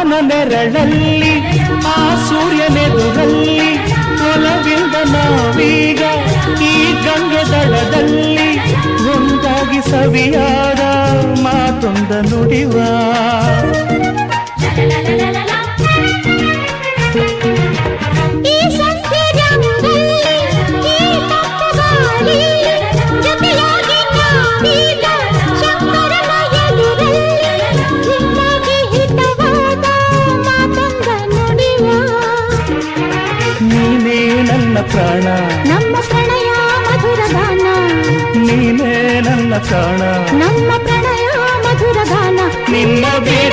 ಬಾನ ನೆರಳಲ್ಲಿ ಆ ಸೂರ್ಯನೆದುರಲ್ಲಿ ಒಲವಿಂದ ನಾವೀಗ ಈ ಗಂಗೆ ದಡದಲ್ಲಿ ಒಂದಾಗಿ ಸವಿಯಾದ ಮಾತೊಂದ ನುಡಿವ ಪ್ರಾಣ ನಮ್ಮ ಪ್ರಣಯ ಮಧುರ ಗಾನ ನೀನೇ ನನ್ನ ಪ್ರಾಣ ನಮ್ಮ ಪ್ರಣಯ ಮಧುರ ಗಾನ ನಿನ್ನ ಬೇಡ